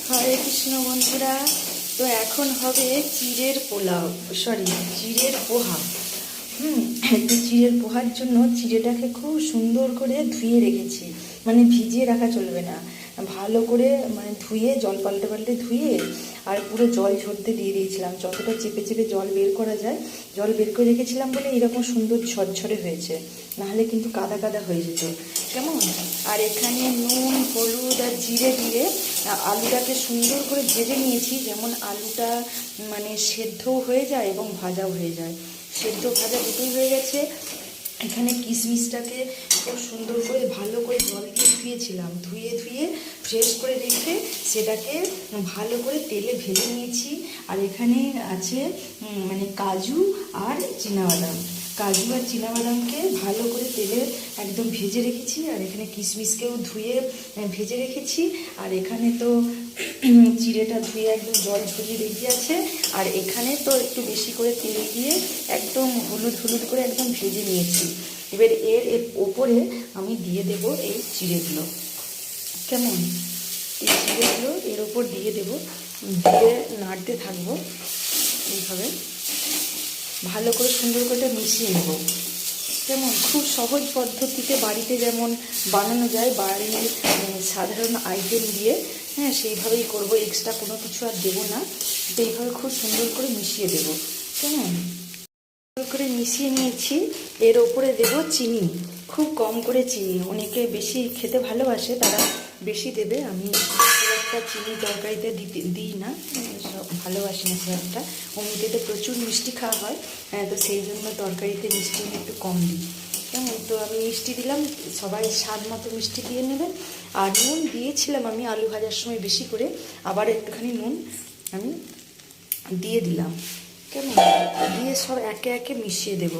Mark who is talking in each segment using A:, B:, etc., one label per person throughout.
A: হরে কৃষ্ণ বন্ধুরা। তো এখন হবে চিড়ের পোলাও, সরি চিড়ের পোহা। তো চিড়ের পোহার জন্য চিড়েটাকে খুব সুন্দর করে ধুয়ে রেখেছি, মানে ভিজিয়ে রাখা চলবে না, ভালো করে মানে ধুয়ে জল পাল্টে পাল্টে ধুয়ে আর পুরো জল ঝরতে দিয়ে দিয়েছিলাম, যতটা চেপে চেপে জল বের করা যায় জল বের করে রেখেছিলাম বলে এরকম সুন্দর ঝরঝরে হয়েছে, নাহলে কিন্তু কাদা কাদা হয়ে যেত। কেমন? আর এখানে নুন হলুদ আর জিরে দিয়ে আলুটাকে সুন্দর করে ভেজে নিয়েছি, যেমন আলুটা মানে সেদ্ধও হয়ে যায় এবং ভাজাও হয়ে যায়। সেদ্ধ ভাজা দুটোই হয়ে গেছে। এখানে কিশমিশটাকে খুব সুন্দর করে ভালো করে জল দিয়ে ধুয়েছিলাম, ধুয়ে ফ্রেশ করে রেখে সেটাকে ভালো করে তেলে ভেজে নিয়েছি। আর এখানে আছে মানে কাজু আর চিনাবাদাম, কাজু আর চিনাবাদামকে ভালো করে তেলে একদম ভেজে রেখেছি। আর এখানে কিশমিশকেও ধুয়ে ভেজে রেখেছি। আর এখানে তো চিড়েটা ধুয়ে একদম জল ঝরিয়ে রেখে আছে। আর এখানে তো একটু বেশি করে তেল দিয়ে একদম হলুদ হলুদ করে একদম ভেজে নিয়েছি। এবার এর ওপরে আমি দিয়ে দেব এই চিড়েগুলো। কেমন? এই চিড়েগুলো এর ওপর দিয়ে দেব, দিয়ে নাড়তে থাকবো এইভাবে, ভালো করে সুন্দর করে মিশিয়ে নেব। যেমন খুব সহজ পদ্ধতিতে বাড়িতে যেমন বানানো যায়, বাড়ির সাধারণ আইটেম দিয়ে, হ্যাঁ সেইভাবেই করব, এক্সট্রা কোনো কিছু আর দেবো না। তো এইভাবে খুব সুন্দর করে মিশিয়ে দেবো। কেমন? সুন্দর করে মিশিয়ে নিয়েছি। এর ওপরে দেব চিনি, খুব কম করে চিনি, অনেকে বেশি খেতে ভালোবাসে তারা বেশি দেবে, আমি খুব একটা চিনি তরকারিতে দিই না, সব ভালোবাসি না খুব একটা। অমনিতে প্রচুর মিষ্টি খাওয়া হয়, তো সেই জন্য তরকারিতে মিষ্টি আমি একটু কম দিই। কেমন? তো আমি মিষ্টি দিলাম, সবাই স্বাদ মতো মিষ্টি দিয়ে নেবেন। আর নুন দিয়েছিলাম আমি আলু ভাজার সময় বেশি করে, আবার একটুখানি নুন আমি দিয়ে দিলাম। কেমন? দিয়ে সব একে একে মিশিয়ে দেব।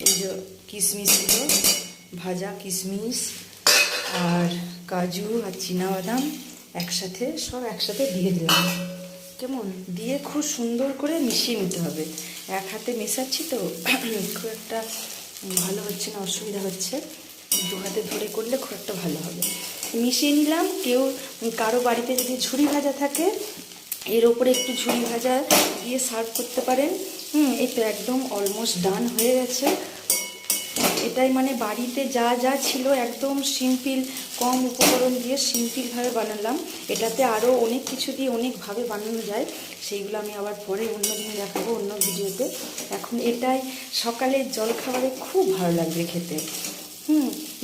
A: এই যে কিশমিশগুলো, ভাজা কিশমিশ আর কাজু আর চিনাবাদাম একসাথে সব একসাথে দিয়ে দিলাম। কেমন? দিয়ে খুব সুন্দর করে মিশিয়ে নিতে হবে। এক হাতে মেশাচ্ছি তো খুব একটা ভালো হচ্ছে না, অসুবিধা হচ্ছে, দু হাতে ধরে করলে খুব একটা ভালো হবে। মিশিয়ে নিলাম। কেউ কারো বাড়িতে যদি ঝুরি ভাজা থাকে এর ওপরে একটু ঝুরি ভাজা দিয়ে সার্ভ করতে পারেন। এই তো একদম অলমোস্ট ডান হয়ে গেছে। এটাই মানে বাড়িতে যা যা ছিল একদম সিম্পল, কম উপকরণ দিয়ে সিম্পলভাবে বানালাম। এটাতে আরও অনেক কিছু দিয়ে অনেকভাবে বানানো যায়, সেইগুলো আমি আবার পরে অন্য দিন দেখাবো অন্য ভিডিওতে। এখন এটাই সকালের জলখাবারে খুব ভালো লাগবে খেতে।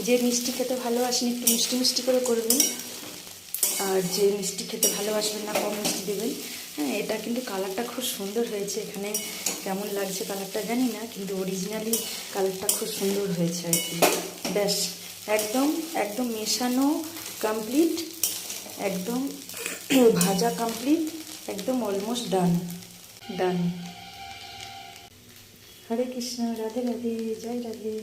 A: যে মিষ্টি খেতে ভালোবাসেন একটু মিষ্টি মিষ্টি করে করবেন, আর যে মিষ্টি খেতে ভালোবাসবেন না কম মিষ্টি দেবেন। এটা কিন্তু কালারটা খুব সুন্দর হয়েছে, এখানে কেমন লাগছে কালারটা জানি না, কিন্তু অরিজিনালি কালারটা খুব সুন্দর হয়েছে আর কি। ব্যাস একদম একদম মেশানো কমপ্লিট, একদম ভাজা কমপ্লিট, একদম অলমোস্ট ডান ডান। হরে কৃষ্ণ, রাধে রাধে, জয় রাধে।